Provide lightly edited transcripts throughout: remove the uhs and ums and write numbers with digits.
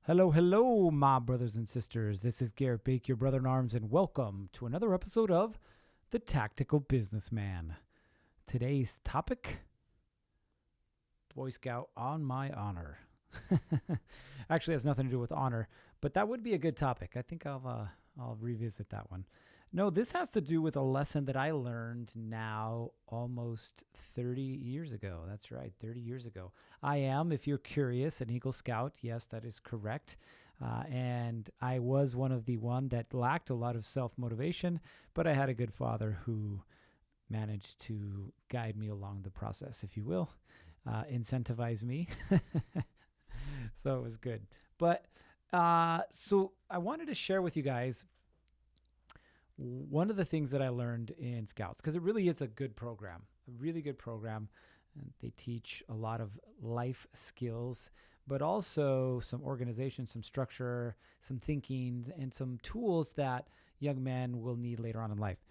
Hello, hello, my brothers and sisters. This is Garrett Bake, your brother in arms, and welcome to another episode of The Tactical Businessman. Today's topic, Boy Scout on my honor. Actually, it has nothing to do with honor, but that would be a good topic. I think I'll revisit that one. No, this has to do with a lesson that I learned now almost 30 years ago. That's right, 30 years ago. I am, if you're curious, an Eagle Scout. Yes, that is correct. And I was one of the one that lacked a lot of self-motivation, but I had a good father who managed to guide me along the process, if you will, incentivize me. So it was good. But so I wanted to share with you guys one of the things that I learned in Scouts, because it really is a good program, a really good program. And they teach a lot of life skills, but also some organization, some structure, some thinking, and some tools that young men will need later on in life.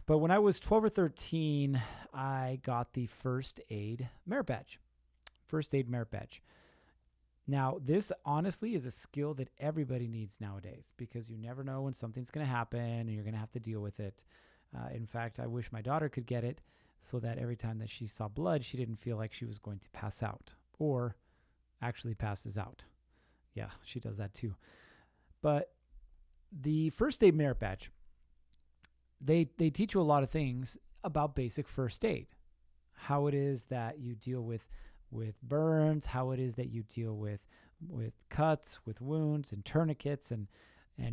But when I was 12 or 13, I got the first aid merit badge. First aid merit badge. Now, this honestly is a skill that everybody needs nowadays because you never know when something's going to happen and you're going to have to deal with it. In fact, I wish my daughter could get it so that every time that she saw blood, she didn't feel like she was going to pass out or actually passes out. Yeah, she does that too. But the first aid merit badge, they teach you a lot of things about basic first aid, how it is that you deal with burns, how it is that you deal with cuts, with wounds and tourniquets and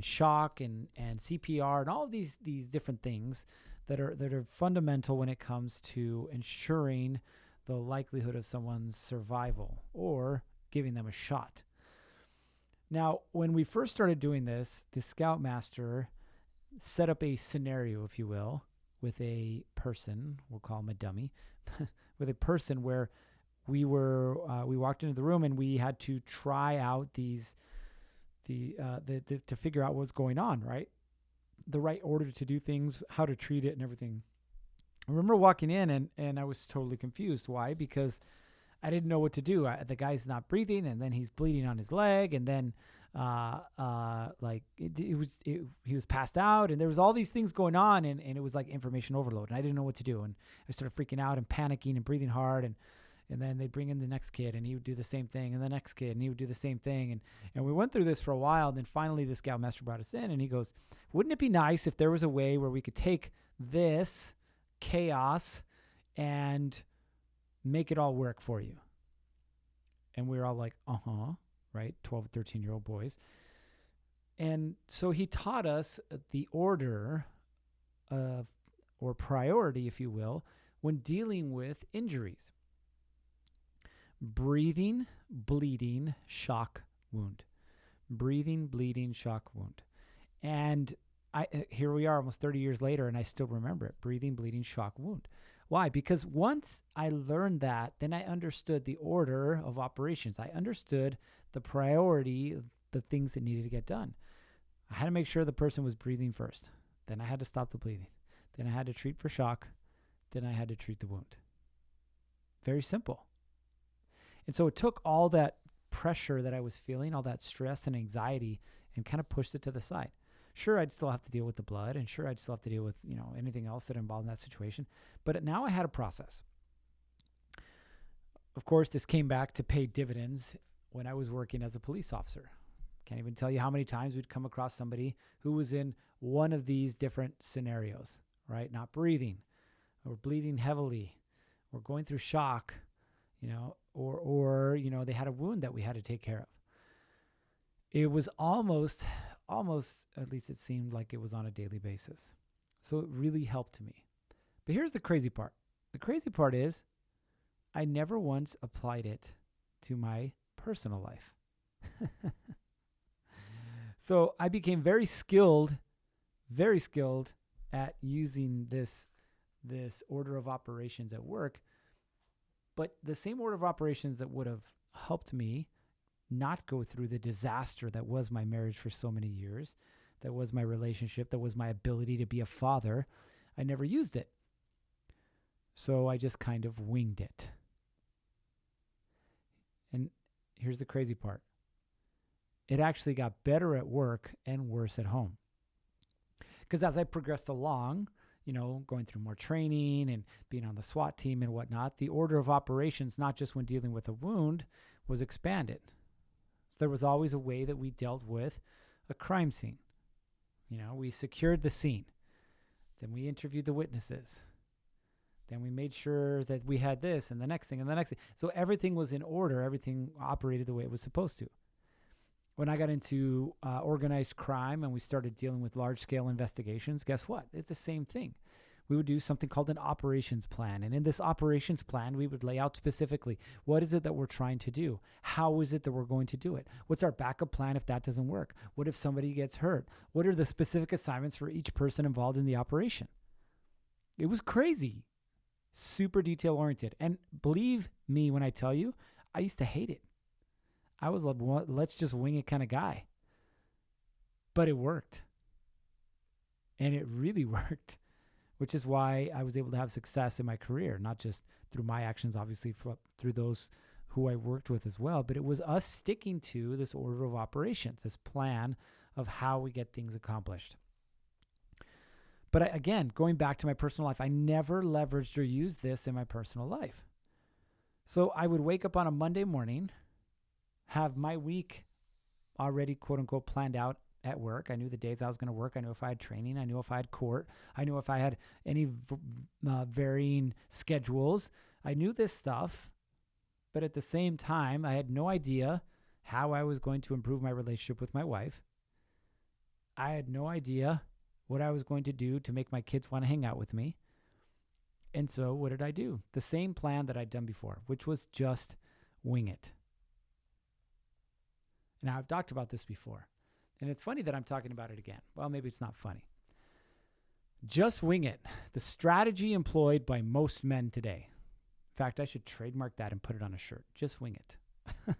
shock and CPR and all of these different things that are fundamental when it comes to ensuring the likelihood of someone's survival or giving them a shot. Now, when we first started doing this, the Scoutmaster set up a scenario, if you will, with a person, we'll call him a dummy, with a person where we walked into the room and we had to try out to figure out what's going on, right? The right order to do things, how to treat it and everything. I remember walking in and I was totally confused. Why? Because I didn't know what to do. The guy's not breathing and then he's bleeding on his leg and then he was passed out and there was all these things going on and it was like information overload and I didn't know what to do. And I started freaking out and panicking and breathing hard and then they'd bring in the next kid and he would do the same thing and the next kid and he would do the same thing. And we went through this for a while. And then finally the Scoutmaster brought us in and he goes, wouldn't it be nice if there was a way where we could take this chaos and make it all work for you? And we were all like, right? 12, 13-year-old boys. And so he taught us the order of, or priority, if you will, when dealing with injuries. Breathing, bleeding, shock, wound. Breathing, bleeding, shock, wound. And here we are almost 30 years later, and I still remember it. Breathing, bleeding, shock, wound. Why? Because once I learned that, then I understood the order of operations. I understood the priority, the things that needed to get done. I had to make sure the person was breathing first. Then I had to stop the bleeding. Then I had to treat for shock. Then I had to treat the wound. Very simple. And so it took all that pressure that I was feeling, all that stress and anxiety, and kind of pushed it to the side. Sure, I'd still have to deal with the blood, and sure, I'd still have to deal with, anything else that involved in that situation. But now I had a process. Of course, this came back to pay dividends when I was working as a police officer. Can't even tell you how many times we'd come across somebody who was in one of these different scenarios, right? Not breathing, or bleeding heavily, or going through shock, or they had a wound that we had to take care of. It was almost, at least it seemed like it was on a daily basis. So it really helped me. But here's the crazy part. The crazy part is I never once applied it to my personal life. So I became very skilled at using this order of operations at work. But the same order of operations that would have helped me not go through the disaster that was my marriage for so many years, that was my relationship, that was my ability to be a father, I never used it. So I just kind of winged it. And here's the crazy part. it actually got better at work and worse at home. Because as I progressed along, going through more training and being on the SWAT team and whatnot, the order of operations, not just when dealing with a wound, was expanded. So there was always a way that we dealt with a crime scene. We secured the scene. Then we interviewed the witnesses. Then we made sure that we had this and the next thing and the next thing. So everything was in order. Everything operated the way it was supposed to. When I got into organized crime and we started dealing with large-scale investigations, guess what? It's the same thing. We would do something called an operations plan. And in this operations plan, we would lay out specifically, what is it that we're trying to do? How is it that we're going to do it? What's our backup plan if that doesn't work? What if somebody gets hurt? What are the specific assignments for each person involved in the operation? It was crazy. Super detail-oriented. And believe me when I tell you, I used to hate it. I was like, well, let's just wing it kind of guy. But it worked. And it really worked, which is why I was able to have success in my career, not just through my actions, obviously, through those who I worked with as well. But it was us sticking to this order of operations, this plan of how we get things accomplished. But again, going back to my personal life, I never leveraged or used this in my personal life. So I would wake up on a Monday morning, have my week already, quote unquote, planned out at work. I knew the days I was going to work. I knew if I had training. I knew if I had court. I knew if I had any varying schedules. I knew this stuff, but at the same time, I had no idea how I was going to improve my relationship with my wife. I had no idea what I was going to do to make my kids want to hang out with me. And so what did I do? The same plan that I'd done before, which was just wing it. Now, I've talked about this before, and it's funny that I'm talking about it again. Well, maybe it's not funny. Just wing it. The strategy employed by most men today. In fact, I should trademark that and put it on a shirt. Just wing it.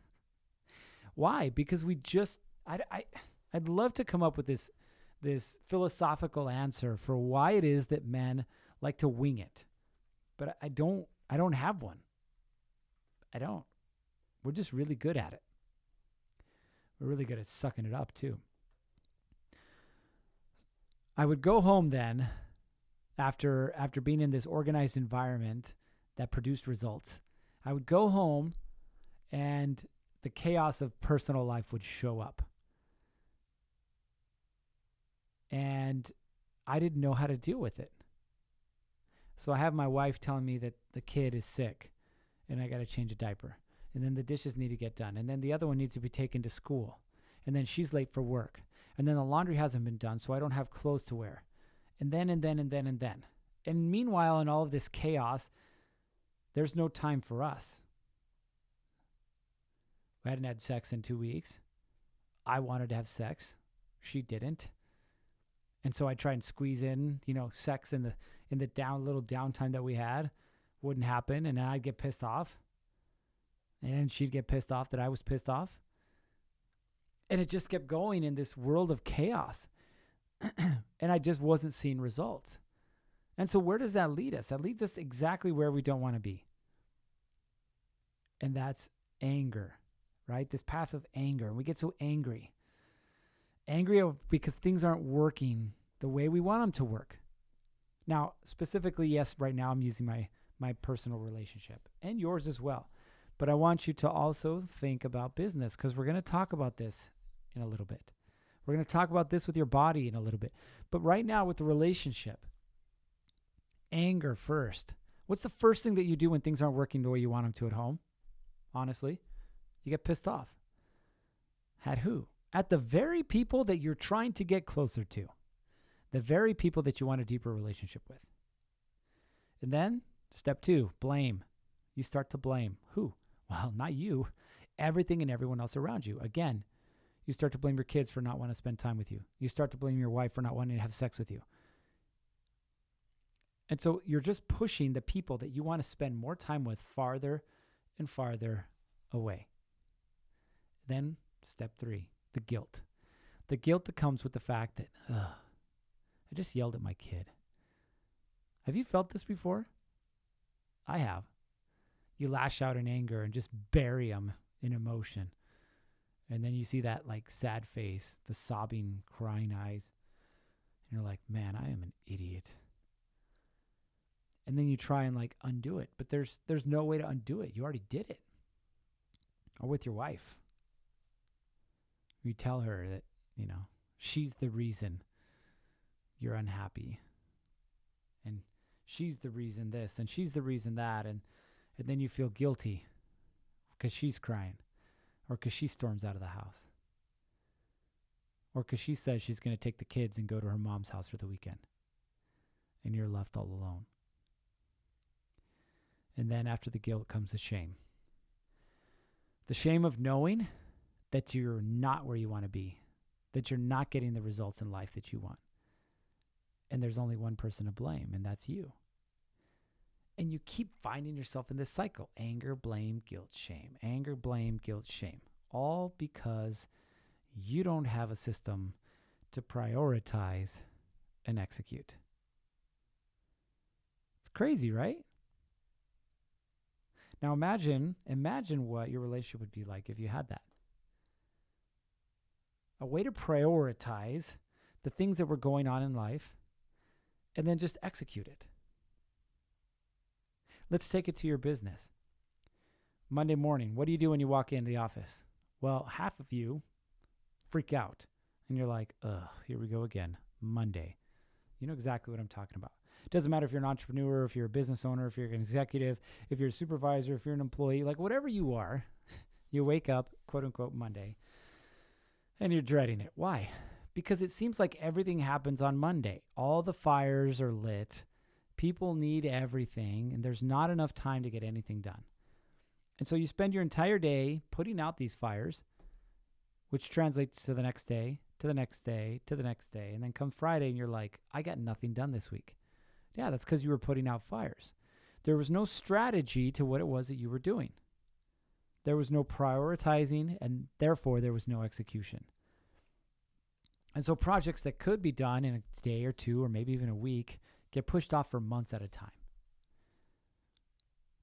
Why? Because I'd love to come up with this philosophical answer for why it is that men like to wing it. But I don't have one. I don't. We're just really good at it. We're really good at sucking it up too. I would go home then after being in this organized environment that produced results. I would go home and the chaos of personal life would show up. And I didn't know how to deal with it. So I have my wife telling me that the kid is sick and I got to change a diaper. And then the dishes need to get done. And then the other one needs to be taken to school. And then she's late for work. And then the laundry hasn't been done, so I don't have clothes to wear. And then. And meanwhile, in all of this chaos, there's no time for us. We hadn't had sex in 2 weeks. I wanted to have sex. She didn't. And so I tried and squeeze in, sex in the little downtime that we had. Wouldn't happen. And then I'd get pissed off. And she'd get pissed off that I was pissed off. And it just kept going in this world of chaos. And I just wasn't seeing results. And so where does that lead us? That leads us exactly where we don't want to be. And that's anger, right? This path of anger. And we get so angry. Angry because things aren't working the way we want them to work. Now, specifically, yes, right now I'm using my personal relationship and yours as well. But I want you to also think about business because we're going to talk about this in a little bit. We're going to talk about this with your body in a little bit. But right now with the relationship, anger first. What's the first thing that you do when things aren't working the way you want them to at home? Honestly, you get pissed off. At who? At the very people that you're trying to get closer to. The very people that you want a deeper relationship with. And then step 2, blame. You start to blame. Who? Well, not you. Everything and everyone else around you. Again, you start to blame your kids for not wanting to spend time with you. You start to blame your wife for not wanting to have sex with you. And so you're just pushing the people that you want to spend more time with farther and farther away. Then step 3, the guilt. The guilt that comes with the fact that, I just yelled at my kid. Have you felt this before? I have. You lash out in anger and just bury them in emotion. And then you see that like sad face, the sobbing, crying eyes. And you're like, man, I am an idiot. And then you try and like undo it, but there's no way to undo it. You already did it. Or with your wife. You tell her that, she's the reason you're unhappy. And she's the reason this, and she's the reason that. And then you feel guilty because she's crying, or because she storms out of the house, or because she says she's going to take the kids and go to her mom's house for the weekend. And you're left all alone. And then after the guilt comes the shame. The shame of knowing that you're not where you want to be, that you're not getting the results in life that you want. And there's only one person to blame, and that's you. And you keep finding yourself in this cycle. Anger, blame, guilt, shame. Anger, blame, guilt, shame. All because you don't have a system to prioritize and execute. It's crazy, right? Now imagine what your relationship would be like if you had that. A way to prioritize the things that were going on in life and then just execute it. Let's take it to your business. Monday morning, what do you do when you walk into the office? Well, half of you freak out and you're like, ugh, here we go again, Monday. You know exactly what I'm talking about. It doesn't matter if you're an entrepreneur, if you're a business owner, if you're an executive, if you're a supervisor, if you're an employee, like whatever you are, you wake up, quote unquote, Monday, and you're dreading it. Why? Because it seems like everything happens on Monday. All the fires are lit. People need everything, and there's not enough time to get anything done. And so you spend your entire day putting out these fires, which translates to the next day, to the next day, to the next day. And then come Friday, and you're like, I got nothing done this week. Yeah, that's because you were putting out fires. There was no strategy to what it was that you were doing. There was no prioritizing, and therefore there was no execution. And so projects that could be done in a day or two, or maybe even a week, get pushed off for months at a time.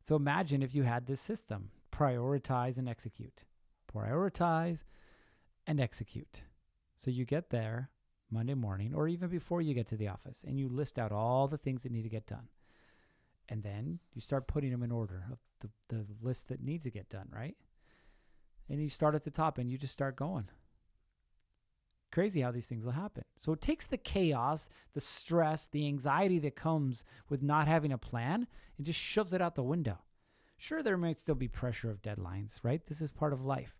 So imagine if you had this system, prioritize and execute. Prioritize and execute. So you get there Monday morning, or even before you get to the office, and you list out all the things that need to get done. And then you start putting them in order of the list that needs to get done, right? And you start at the top and you just start going. Crazy how these things will happen. So it takes the chaos, the stress, the anxiety that comes with not having a plan and just shoves it out the window. Sure, there might still be pressure of deadlines, right? This is part of life.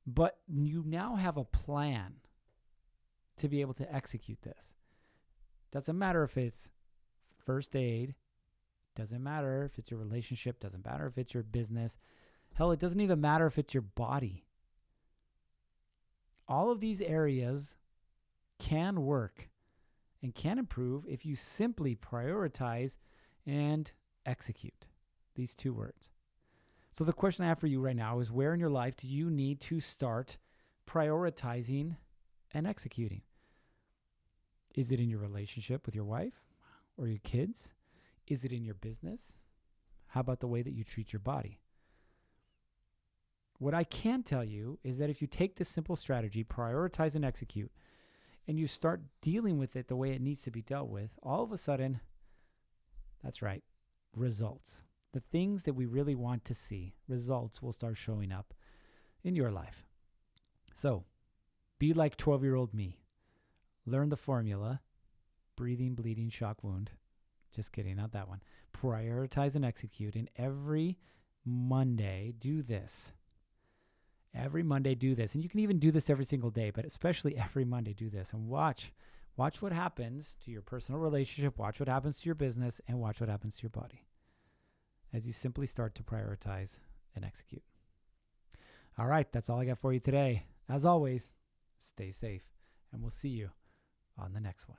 But you now have a plan to be able to execute this. Doesn't matter if it's first aid, doesn't matter if it's your relationship, doesn't matter if it's your business. Hell, it doesn't even matter if it's your body. All of these areas can work and can improve if you simply prioritize and execute. These two words. So the question I have for you right now is, where in your life do you need to start prioritizing and executing? Is it in your relationship with your wife or your kids? Is it in your business? How about the way that you treat your body? What I can tell you is that if you take this simple strategy, prioritize and execute, and you start dealing with it the way it needs to be dealt with, all of a sudden, that's right, results. The things that we really want to see, results will start showing up in your life. So, be like 12-year-old me. Learn the formula, breathing, bleeding, shock, wound. Just kidding, not that one. Prioritize and execute. And every Monday, do this. Every Monday, do this. And you can even do this every single day, but especially every Monday, do this. And watch what happens to your personal relationship, watch what happens to your business, and watch what happens to your body as you simply start to prioritize and execute. All right, that's all I got for you today. As always, stay safe, and we'll see you on the next one.